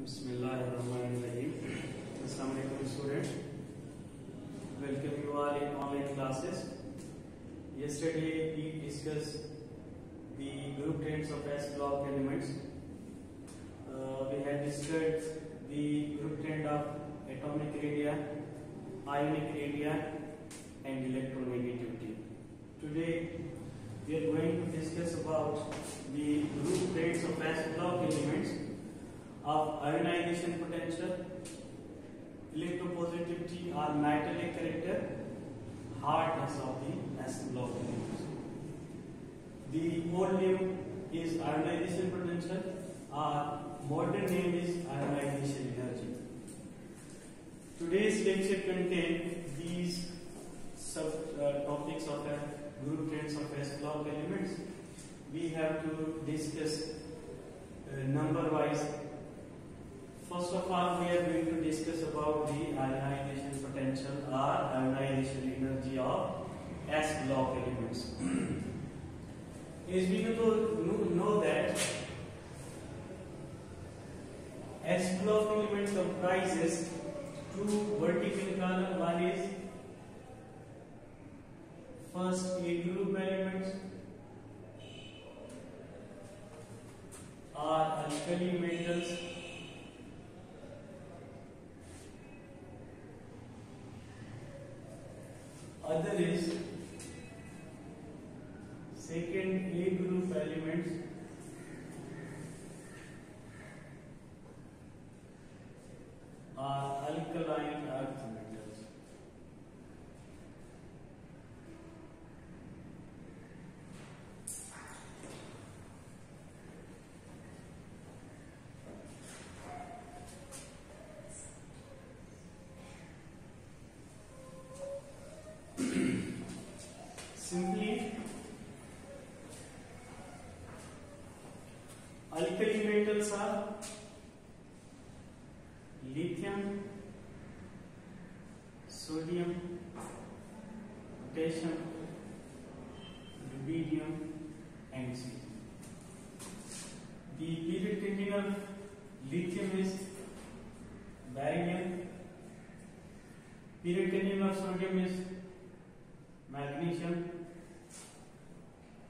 Bismillahirrahmanirrahim. Assalamu alaikum students. Welcome you all in online classes. Yesterday we discussed the group traits of S block elements. We had discussed the group trait of atomic radii, ionic radii and electronegativity. Today we are going to discuss about the group traits of S block elements of ionization potential, electropositivity or metallic character, hardness of the S block elements. The old name is ionization potential or modern name is ionization energy. Today's lecture contains these topics of group traits of S block elements. We have to discuss number wise. First of all, we are going to discuss about the ionization potential or ionization energy of S block elements. As we know that S block element comprises two vertical columns. One is first A group elements are alkali metals. Other is second A group elements are alkaline earth metals. Simply, alkali metals are lithium, sodium, potassium, rubidium, and cesium. The periodic table of lithium is barium. Periodic table of sodium is magnesium.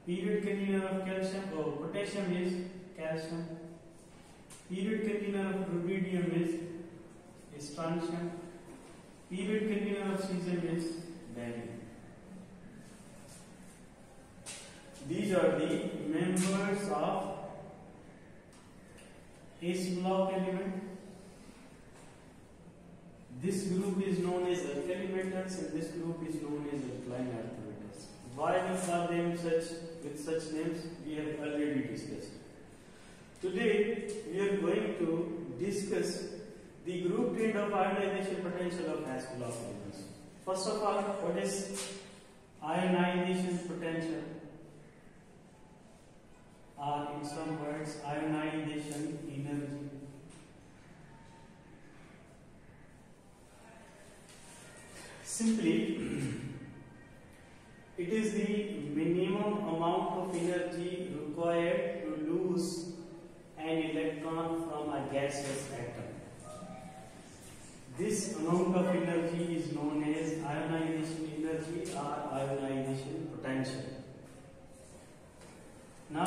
Periodic container of calcium or potassium is calcium. Periodic container of rubidium is strontium. Periodic container of cesium is barium. These are the members of S block element. This group is known as alkali metals and this group is known as alkaline earth metals. Why we have them with such names we have already discussed. Today we are going to discuss the group trait of ionization potential of S block elements. First of all, what is ionization potential? Or in some words, ionization energy. Simply, it is the minimum amount of energy required to lose an electron from a gaseous atom. This amount of energy is known as ionization energy or ionization potential. Now,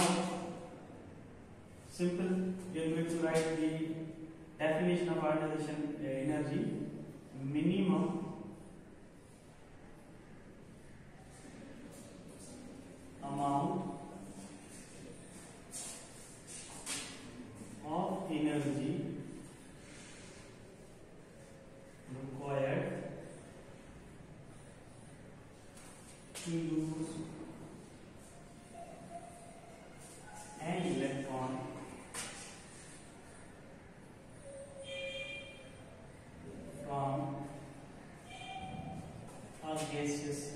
simple, we are going to write the definition of ionization energy. Minimum amount of energy required to lose an electron from a gaseous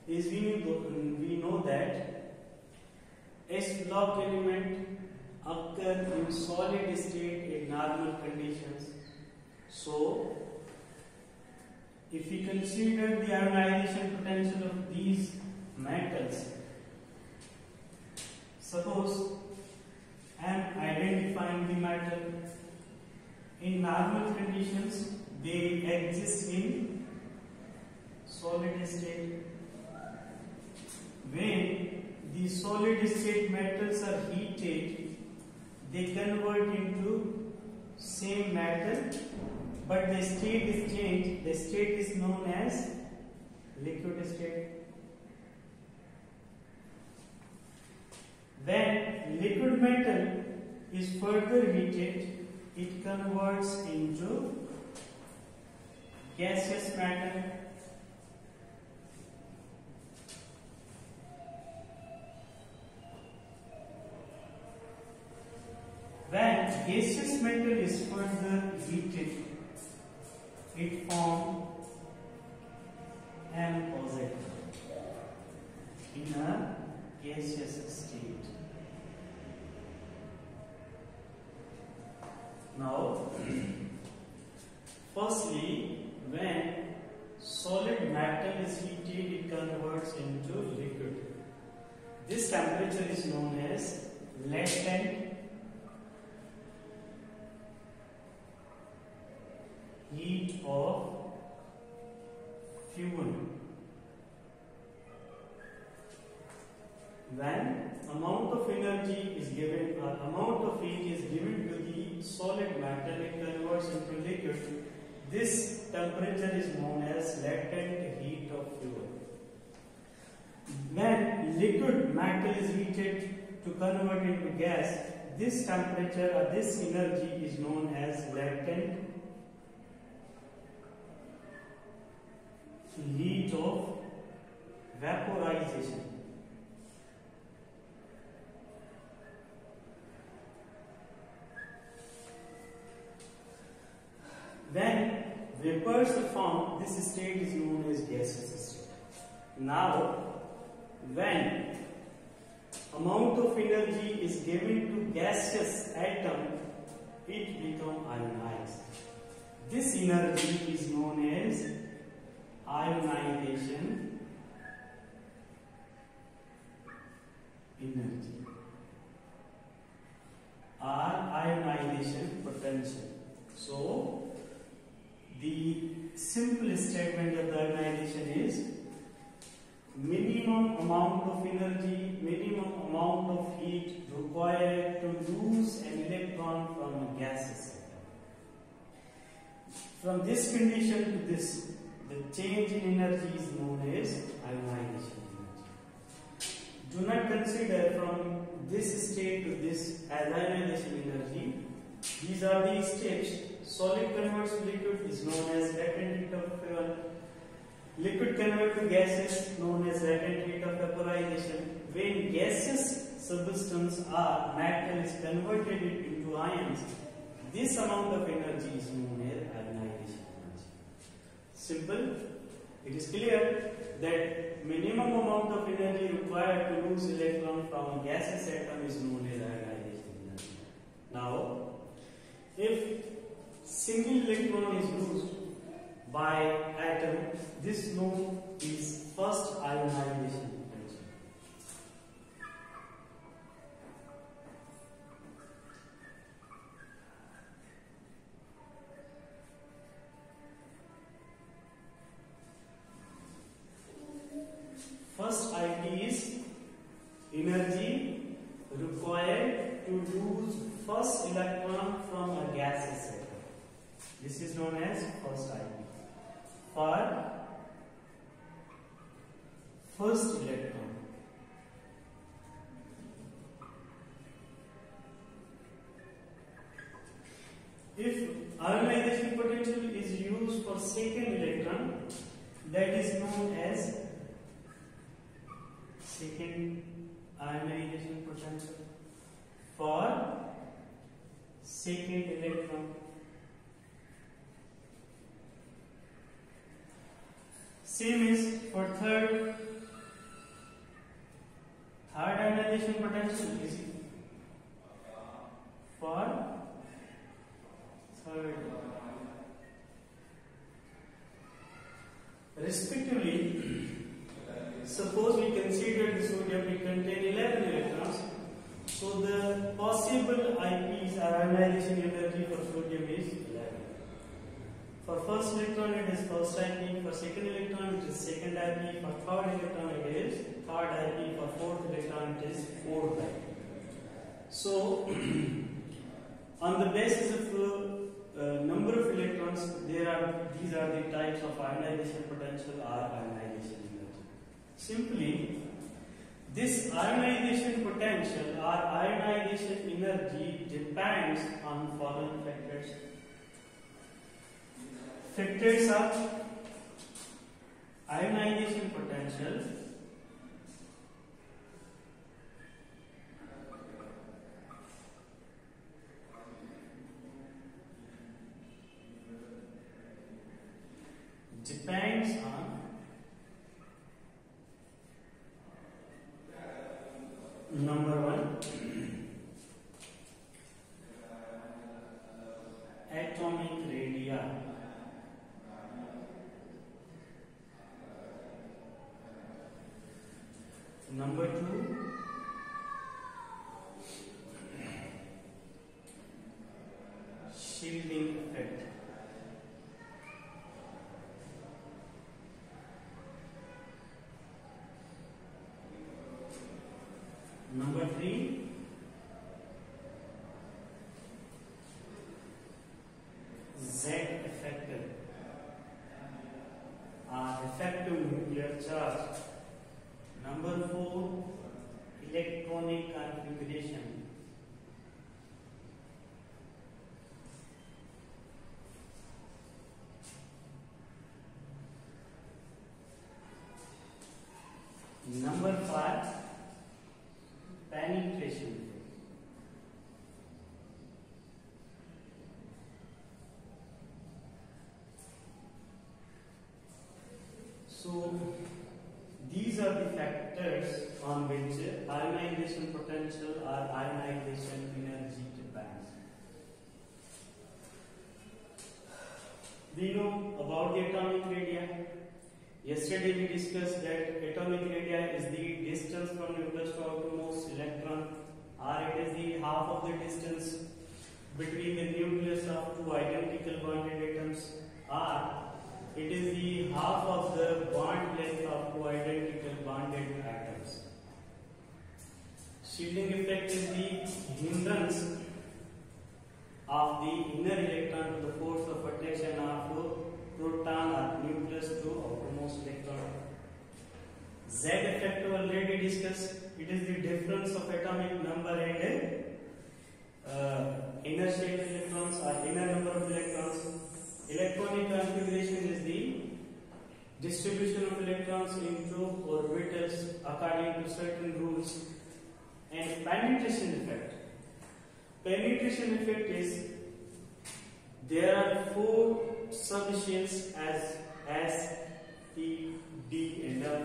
is we know that S block element occur in solid state in normal conditions. So if we consider the ionization potential of these metals, suppose I am identifying the metal. In normal conditions, they exist in solid state. When the solid state metals are heated, they convert into same metal, but the state is changed. The state is known as liquid state. When liquid metal is further heated, it converts into gaseous matter. When gaseous metal is further heated, it forms M positive in a gaseous state. Now, firstly, when solid metal is heated, it converts into liquid. This temperature is known as latent heat of fuel. When amount of energy is given or amount of heat is given to the solid metal, it converts into liquid. This temperature is known as latent heat of fuel. When liquid metal is heated to convert into gas, this temperature or this energy is known as latent heat of vaporization. When vapors are formed, this state is known as gaseous state. Now, when amount of energy is given to gaseous atom, it becomes ionized. This energy is known as ionization energy or ionization potential. So, the simple statement of the ionization is minimum amount of energy, minimum amount of heat required to lose an electron from a gaseous atom. From this condition to this, the change in energy is known as ionization energy. Do not consider from this state to this as ionization energy. These are the steps. Solid converts to liquid is known as latent heat of fuel. Liquid converts to gases known as latent heat of vaporization. When gaseous substance or metal is converted into ions, this amount of energy is known as ionization energy. Simple. It is clear that minimum amount of energy required to lose electron from a gaseous atom is known as ionization energy. Now, if single electron is lost by atom, this known is first ionization potential. First IT is energy required to lose first electron from a gaseous atom. This is known as first IP. For first electron, if ionization potential is used for second electron, that is known as second ionization potential. For second electron, same is for third ionization potential is for third. Respectively, suppose we consider the sodium to contain 11 electrons. So the possible IPs or ionization energy for sodium is 11. For first electron it is first IP, for second electron it is second IP, for third electron it is third IP, for fourth electron it is fourth IP. So on the basis of number of electrons, these are the types of ionization potential or ionization energy. Simply, this ionization potential or ionization energy depends on following factors. Factors of ionization potential depends on number one, atomic radii. Number two, shielding effect. Number three, Z effective effective nuclear charge. Number four, electronic configuration. Number five, penetration. So these are the factors on which ionization potential or ionization energy depends. We know about the atomic radii. Yesterday we discussed that atomic radii is the distance from nucleus to outermost electron, or it is the half of the distance between the nucleus of two identical bonded atoms, or it is the half of the bond length of two identical bonded atoms. Shielding effect is the hindrance of the inner electron to the force of attraction of proton or nucleus to outermost electron. Z effect we already discussed. It is the difference of atomic number and inner state electrons or inner number of electrons. Electronic configuration is the distribution of electrons into orbitals according to certain rules. And penetration effect. Penetration effect is there are four subshells as S, P, D and F.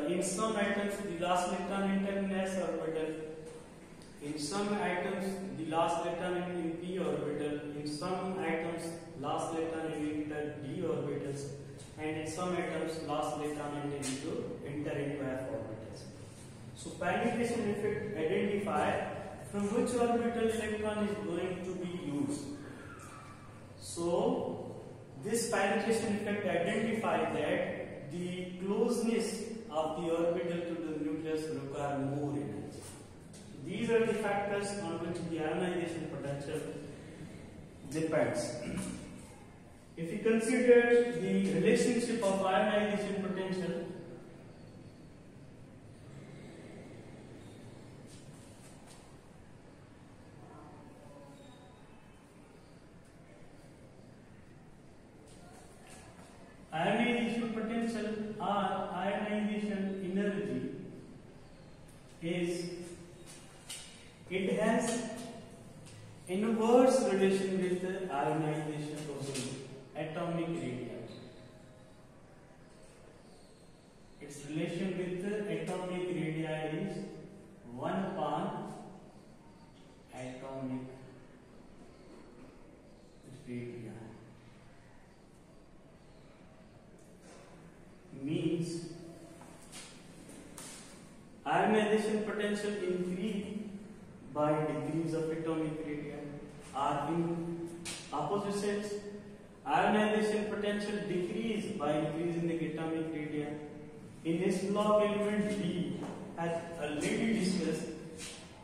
In some atoms the last electron enter in S orbital. In some atoms the last electron in P orbital. In some atoms last electron enter D orbitals. And in some atoms last electron enter into F orbitals. So penetration effect identify from which orbital electron is going to be used. So this penetration effect identifies that the closeness of the orbital to the nucleus require more energy. These are the factors on which the ionization potential depends. If you consider the relationship of ionization potential, ionization potential or ionization energy is, it has inverse relation with the ionization of the atomic radii. Its relation with the atomic radii is 1 upon atomic radii. potential increase by decrease of atomic radii, or in opposite sense, ionization potential decrease by increasing the atomic radii. In S block element B, as already discussed,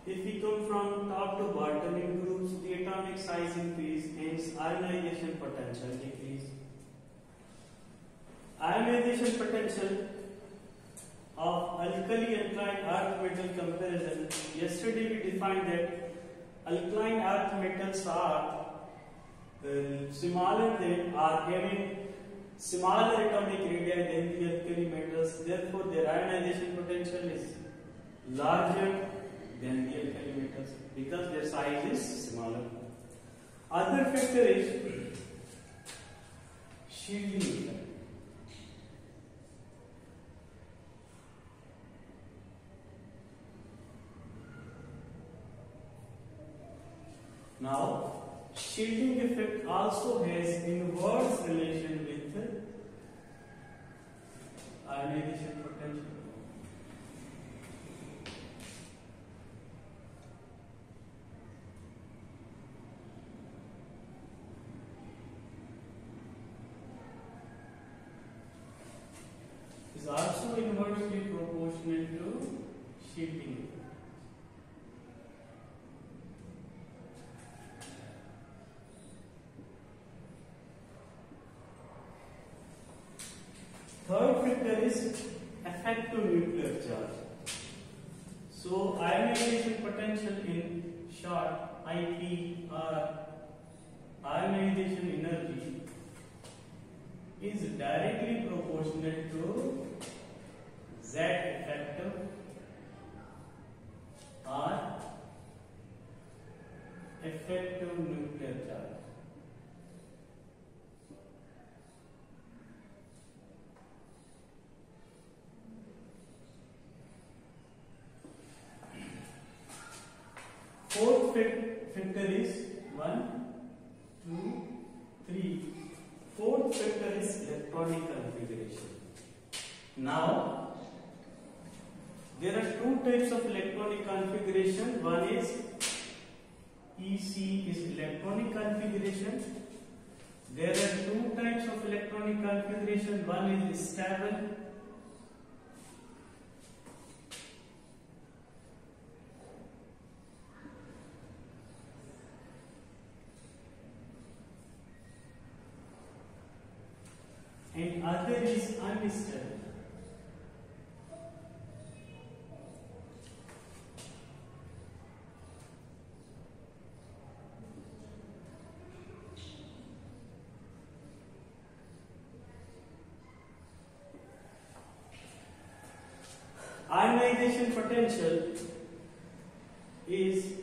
if we come from top to bottom in groups, the atomic size increase, hence ionization potential decrease. Ionization potential of alkali-alkyne earth metal comparison. Yesterday we defined that alkaline earth metals are smaller than or having smaller atomic radii than the alkali metals. Therefore, their ionization potential is larger than the alkali metals because their size is smaller. Other factor is shielding. Now, shielding effect also has inverse relation with ionization potential. Is also inversely proportional to shielding. Third factor is effective nuclear charge. So ionization potential in short IP or ionization energy is directly proportional to Z effective or effective nuclear charge. Fourth factor is 1, 2, 3. Fourth factor is electronic configuration. Now, there are two types of electronic configuration. One is EC is electronic configuration. There are two types of electronic configuration. One is stable and other is unstable. Ionization potential is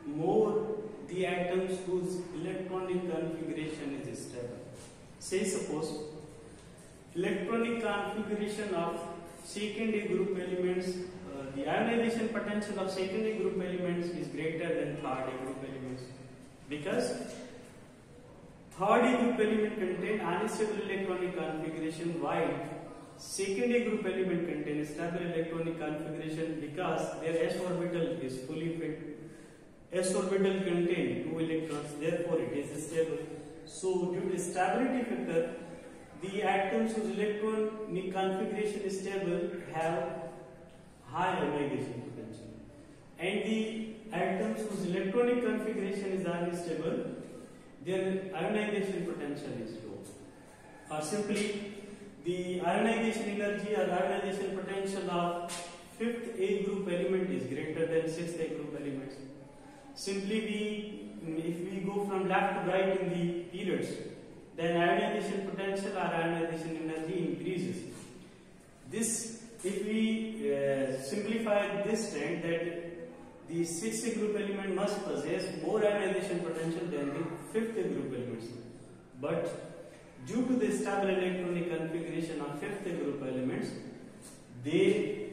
more the atoms whose electronic configuration is stable. Say suppose electronic configuration of secondary group elements, the ionization potential of secondary group elements is greater than third group elements because third group element contain unstable electronic configuration while secondary group element contains stable electronic configuration because their s orbital is fully filled. S orbital contain 2 electrons, therefore it is stable. So due to stability factor, the atoms whose electronic configuration is stable have high ionization potential, and the atoms whose electronic configuration is unstable, their ionization potential is low. Or simply, the ionization energy or ionization potential of 5th A group element is greater than 6th A group elements. Simply, if we go from left to right in the periods, then ionization potential or ionization energy increases. This, if we simplify this trend, that the 6th group element must possess more ionization potential than the 5th group elements. But due to the stable electronic configuration of 5th group elements, they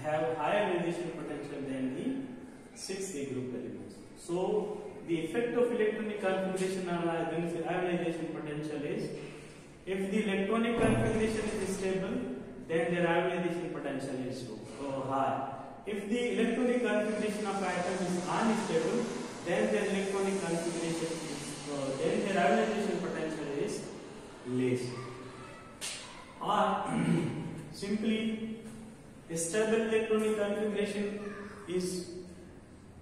have higher ionization potential than the 6th group elements. So the effect of electronic configuration on ionization potential is, if the electronic configuration is stable, then their ionization potential is so high. if the electronic configuration of atom is unstable, then their electronic configuration is then their ionization potential is less. Or simply, a stable electronic configuration is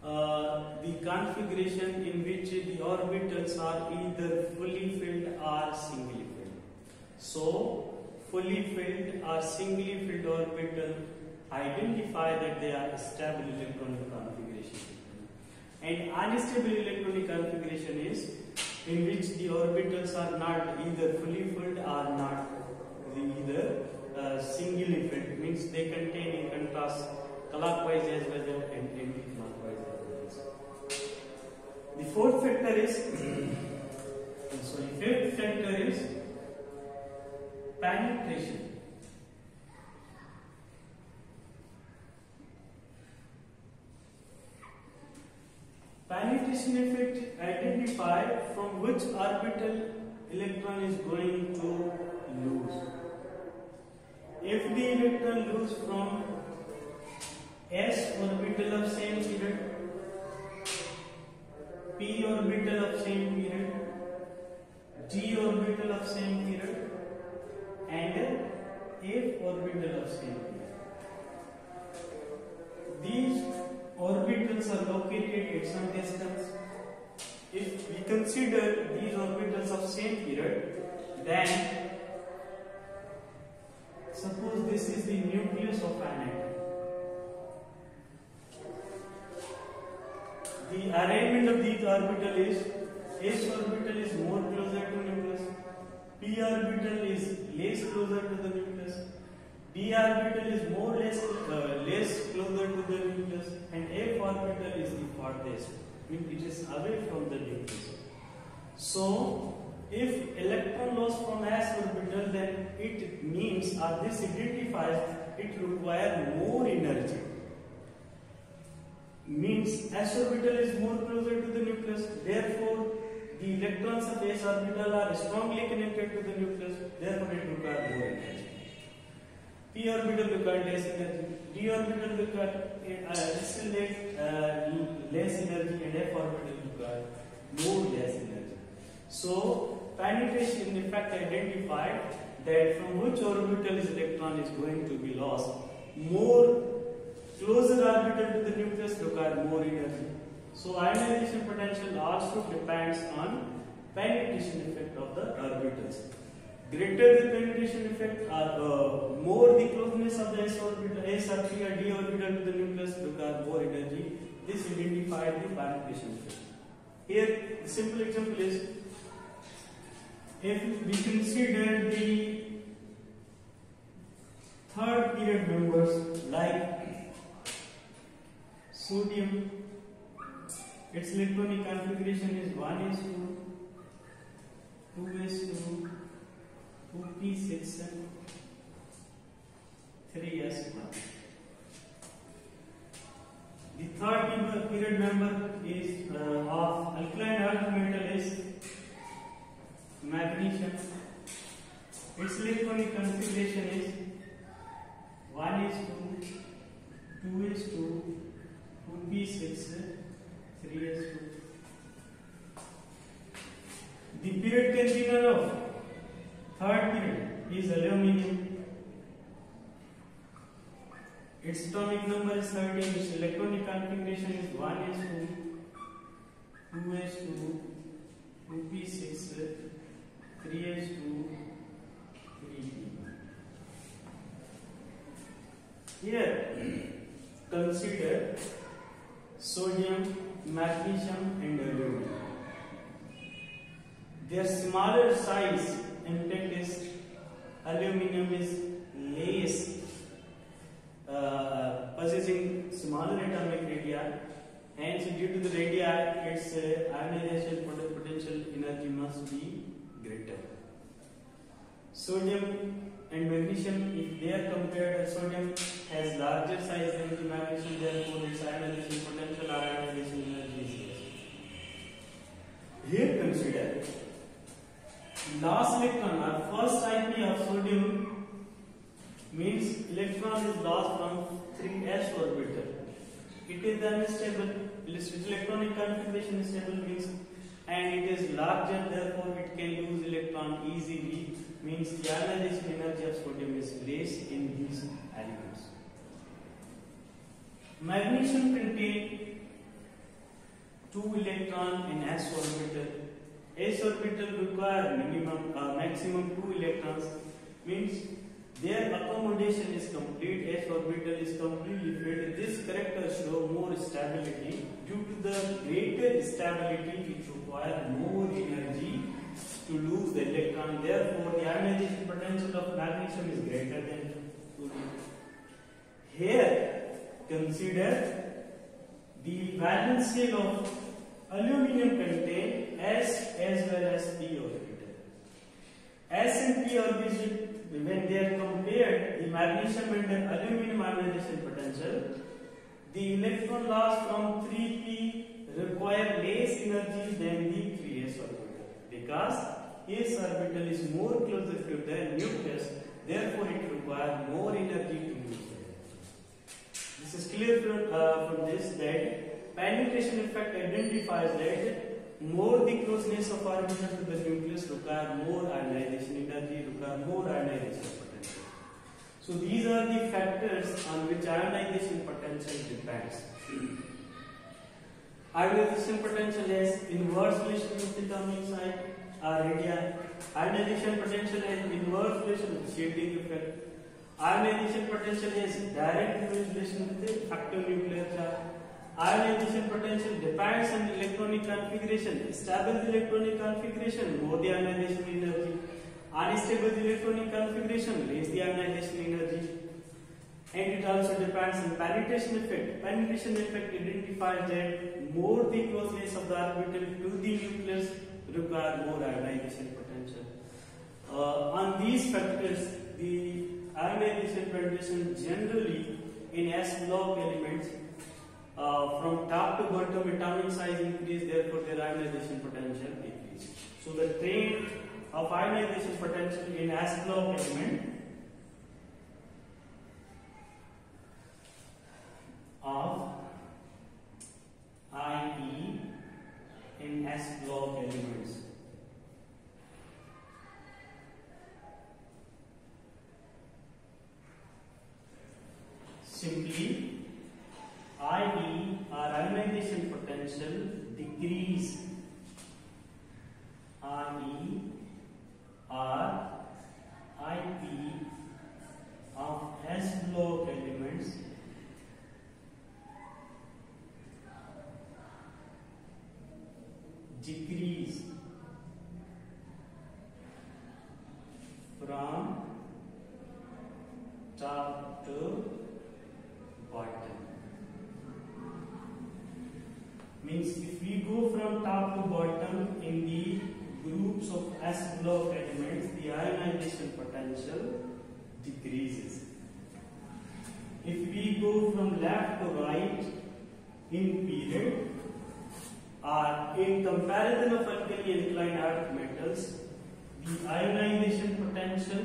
the configuration in which the orbitals are either fully filled or singly filled. So, fully filled or singly filled orbital identify that they are stable electronic configuration. And unstable electronic configuration is in which the orbitals are not either fully filled or not either singly filled, means they contain in contrast clockwise as well as anti-clockwise as well. The fourth factor is fifth factor is penetration. Penetration effect identify from which orbital electron is going to lose. If the electron lose from S orbital of same period, P orbital of same period, D orbital of same period, and F orbital of same period. These orbitals are located at some distance. If we consider these orbitals of same period, then suppose this is the nucleus of an atom. The arrangement of these orbital is S orbital is more closer to nucleus, P orbital is less closer to the nucleus, D orbital is more less closer to the nucleus, and F orbital is the farthest, means it is away from the nucleus. So, if electron loss from S orbital, then it means, or this identifies, it requires more energy. Means S orbital is more closer to the nucleus, therefore the electrons of S orbital are strongly connected to the nucleus, therefore it requires more energy. P orbital requires less energy, D orbital requires less energy, and F orbital requires more less energy. So, penetration effect identified that from which orbital this electron is going to be lost. More closer orbital to the nucleus require more energy. So, ionization potential also depends on penetration effect of the orbitals. Greater the penetration effect, or more the closeness of the S orbital, S or P or D orbital to the nucleus require more energy. This identifies the penetration effect. Here, the simple example is, if we consider the third period members like sodium, its electronic configuration is 1s2, 2s2, 2p6, 3s1. The third period member is of alkaline earth metal is magnesium. Its electronic configuration is 1s2, 2s2, 2p6, 3s2. The period container of third period is aluminum. Its atomic number is 13. Its electronic configuration is 1s2, 2s2, 2p6, 3s2, 3p. Here, consider sodium, magnesium, and aluminum. Their smaller size impact is aluminum is less, possessing smaller atomic radii. Hence, due to the radii, its ionization potential energy must be greater. Sodium and magnesium, if they are compared, sodium has larger size than the magnesium, therefore its ionization potential or ionization energy is less. Here consider last electron or first IP of sodium means electron is lost from 3s orbital. It is unstable. Its electronic configuration is stable means, and it is larger, therefore it can lose electron easily. Means the ionization energy of sodium is less in these elements. Magnesium contains 2 electrons in s orbital. S orbital require maximum 2 electrons. Means their accommodation is complete. S orbital is completely filled. This character show more stability. Due to the greater stability, it requires more energy to lose the electron. Therefore, the ionization potential of magnesium is greater than 2. Here, consider the valence shell of aluminum contain S as well as P orbital. S and P orbital, when they are compared, the magnesium and aluminum ionization potential, the electron loss from 3p require less energy than the 3s orbital, because s orbital is more closer to the nucleus, therefore it requires more energy to lose it. This is clear from this that penetration effect identifies that more the closeness of orbital to the nucleus require more ionization energy, require more ionization potential. So these are the factors on which ionization potential depends. Ionization potential has inverse relation with the atomic size or radii. Ionization potential has inverse relation with shielding effect. Ionization potential has direct relation with the effective nuclear charge. Ionization potential depends on electronic configuration. Stable electronic configuration, more the ionization energy. Unstable electronic configuration, less the ionization energy. And it also depends on penetration effect. Penetration effect identifies that more the closeness of the orbital to the nucleus require more ionization potential. On these factors, the ionization potential generally in s block elements from top to bottom atomic size increase, therefore their ionization potential decrease. So the trend of ionization potential in s block element of IE in s block elements. Simply IE or ionization potential decrease. IE or IP of s block elements decrease from top to bottom. Means if we go from top to bottom in the groups of s block elements, the ionization potential decreases. If we go from left to right in period or in comparison of alkali alkaline earth metals, the ionization potential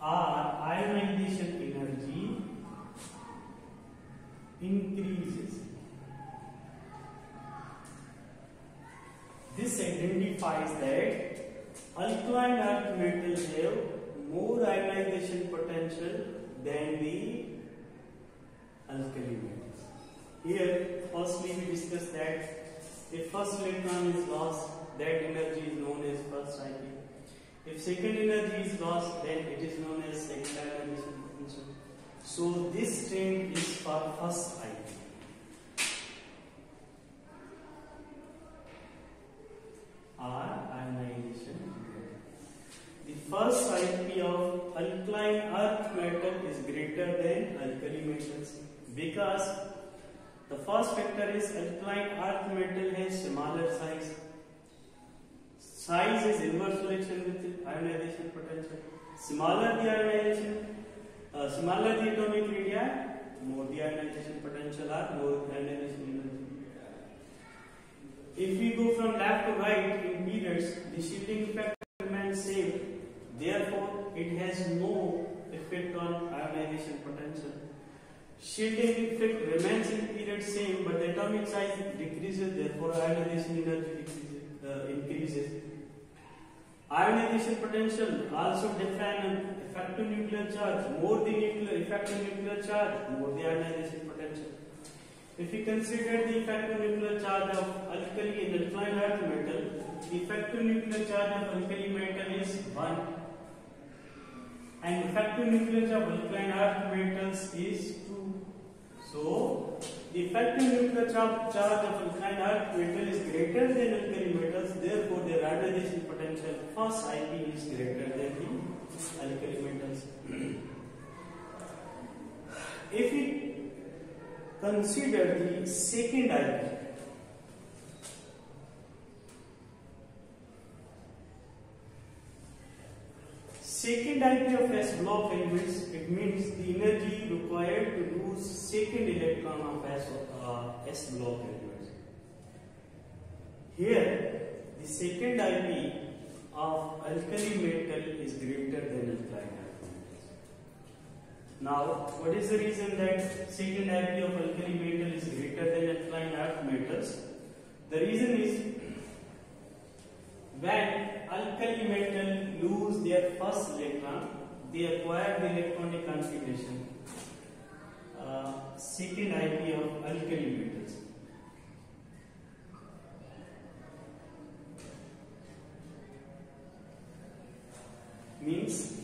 or ionization energy increases. This identifies that alkaline earth metals have more ionization potential than the alkali metals. Here, firstly we discuss that if first electron is lost, that energy is known as first IP. If second energy is lost, then it is known as second ionization potential. So this trend is for first IP. Or ionization. The first IP of alkaline earth metal is greater than alkali metals because the first factor is alkaline earth metal has smaller size. Size is inverse relation with ionization potential. Smaller the ionization, smaller the atomic radii, more the ionization potential or more ionization energy. If we go from left to right in periods, the shielding effect remains same. Therefore, it has no effect on ionization potential. Shielding effect remains in period same, but the atomic size decreases, therefore ionization energy increases. Ionization potential also define an effective nuclear charge. More the effective nuclear charge, more the ionization potential. If we consider the effective nuclear charge of alkali and alkaline earth metal, the effective nuclear charge of alkali metal is 1, and effective nuclear charge of alkaline earth metals is 2. So, the effective nuclear charge of alkaline earth metal is greater than alkali metals, therefore their ionization potential first IP is greater than the alkali metals. If we consider the second IP, second IP of S block elements, it means the energy required to lose second electron of S block elements. Here, the second IP of alkali metal is greater than alkaline earth metals. Now, what is the reason that second IP of alkali metal is greater than alkaline earth metals? The reason is when alkali metal lose their first electron, they acquire the electronic configuration second IP of alkali metals. Means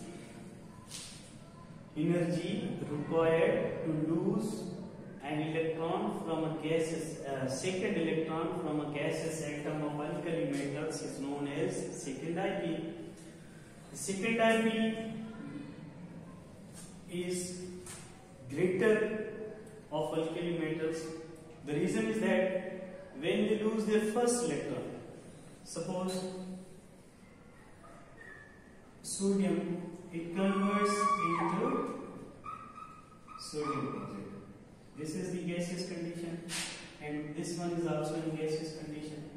energy required to lose an electron from a gaseous second electron from a gaseous atom of alkali metals is known as second IP. The second IP is greater of alkali metals. The reason is that when they lose their first electron, suppose sodium, it converts into sodium project. This is the gaseous condition, and this one is also in gaseous condition.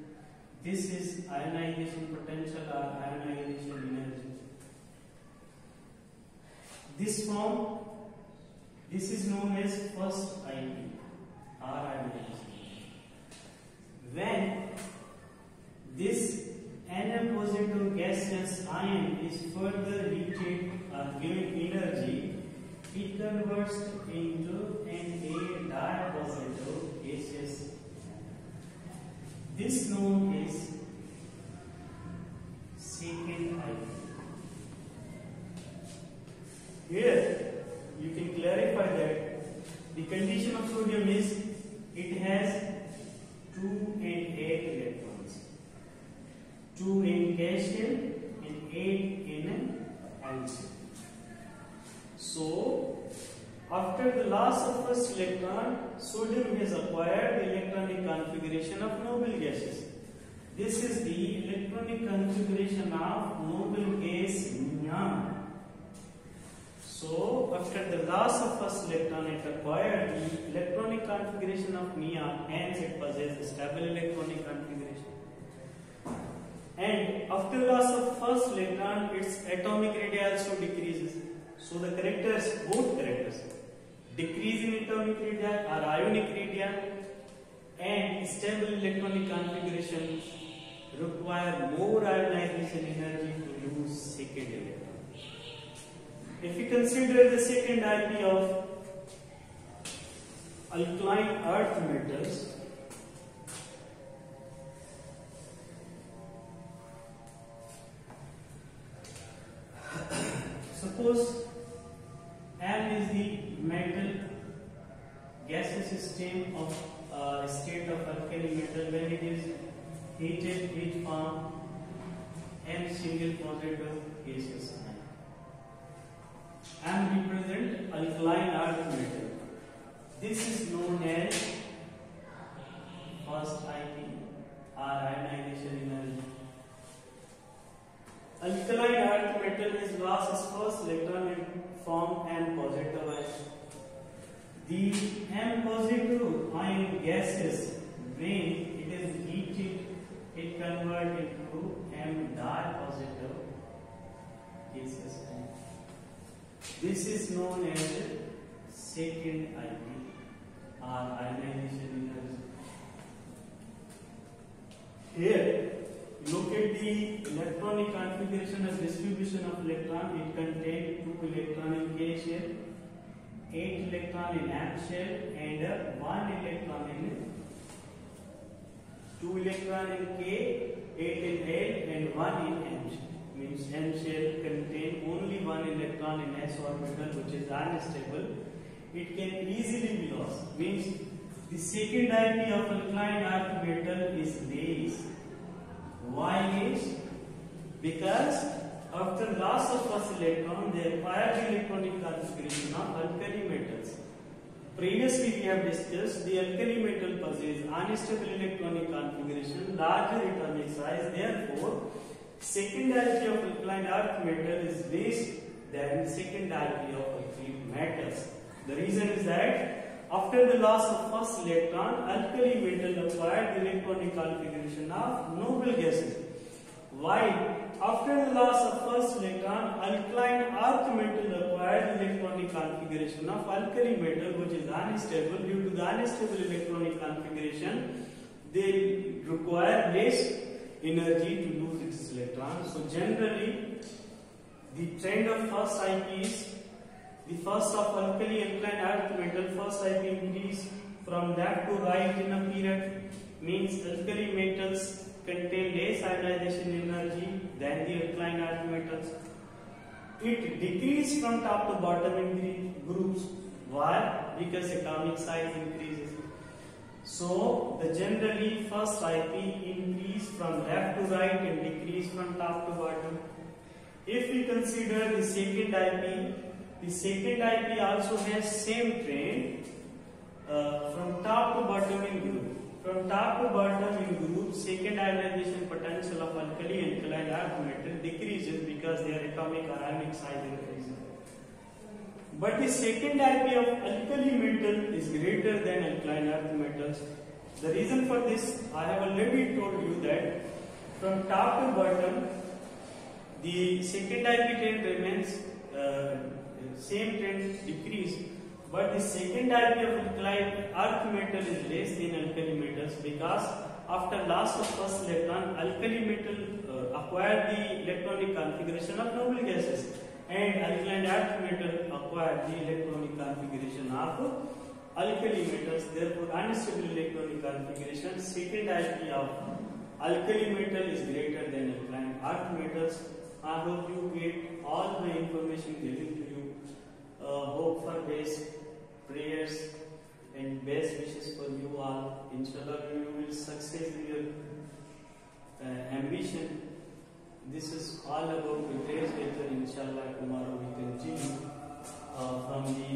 This is ionization potential or ionization energy. This form, this is known as first IP or ionization. When this Na positive gaseous ion is further heated or given energy, it converts into an A positive gaseous ion. This known as second IP. Here you can clarify that the condition of sodium is it has 2 and 8 electrons. 2 in gas shell and 8 in an LC. So, after the loss of first electron, sodium has acquired the electronic configuration of noble gases. This is the electronic configuration of noble gas neon. So, after the loss of first electron, it acquired the electronic configuration of neon, hence it possesses stable electronic configuration. And after loss of first electron, its atomic radii also decreases. So the characters, both characters, decrease in atomic radii or ionic radii and stable electronic configuration require more ionization energy to lose second electron. If we consider the second IP of alkaline earth metals, suppose M is the metal gaseous system of state of alkali metal. When it is heated, it forms M single positive gaseous ion. M represent alkaline earth metal. This is known as first IP or ionization energy. Alkaline earth metal is lost its first electron and form M positive ion. The M positive ion gases, when it is heated, it converts into M positive gases. This is known as second IP or ionization energy. Here, look at the electronic configuration and distribution of electron. It contains 2 electrons in K shell, 8 electrons in M shell, and 1 electron in 2 electrons in K, 8 in L, and 1 in M shell. Means M shell contain only 1 electron in S orbital, which is unstable. It can easily be lost. Means the second IP of alkaline earth metal is less. Why less? Because after loss of first electron, they acquire the electronic configuration of alkali metals. Previously, we have discussed the alkali metal possess unstable electronic configuration, larger atomic size. Therefore, second IP of alkaline earth metal is less than second IP of alkali metals. The reason is that after the loss of first electron, alkali metal acquired the electronic configuration of noble gases. While after the loss of first electron, alkaline earth metal acquired the electronic configuration of alkali metal, which is unstable. Due to the unstable electronic configuration, they require less energy to lose its electrons. So generally, the trend of first IP is the first of alkaline earth metal, first IP increase from left to right in a period, means alkali metals contain less ionization energy than the alkaline earth metals. It decreases from top to bottom in the groups. Why? Because atomic size increases. So the generally first IP increase from left to right and decrease from top to bottom. If we consider the second IP, the second IP also has same trend from top to bottom in group. From top to bottom in group, second ionization potential of alkali and alkaline earth metal decreases because their atomic or ionic size increases. But the second IP of alkali metal is greater than alkaline earth metals. The reason for this, I have already told you that from top to bottom, the second IP trend remains same trend decrease, but the second IP of alkaline earth metal is less than alkali metals because after loss of first electron, alkali metal acquired the electronic configuration of noble gases, and alkaline earth metal acquired the electronic configuration of alkali metals. Therefore, unstable electronic configuration, second IP of alkali metal is greater than alkaline earth metals. I hope you get all the information given to you. Hope for best prayers and best wishes for you all. Inshallah, you will succeed in your ambition. This is all about the days later. Inshallah, tomorrow we continue from the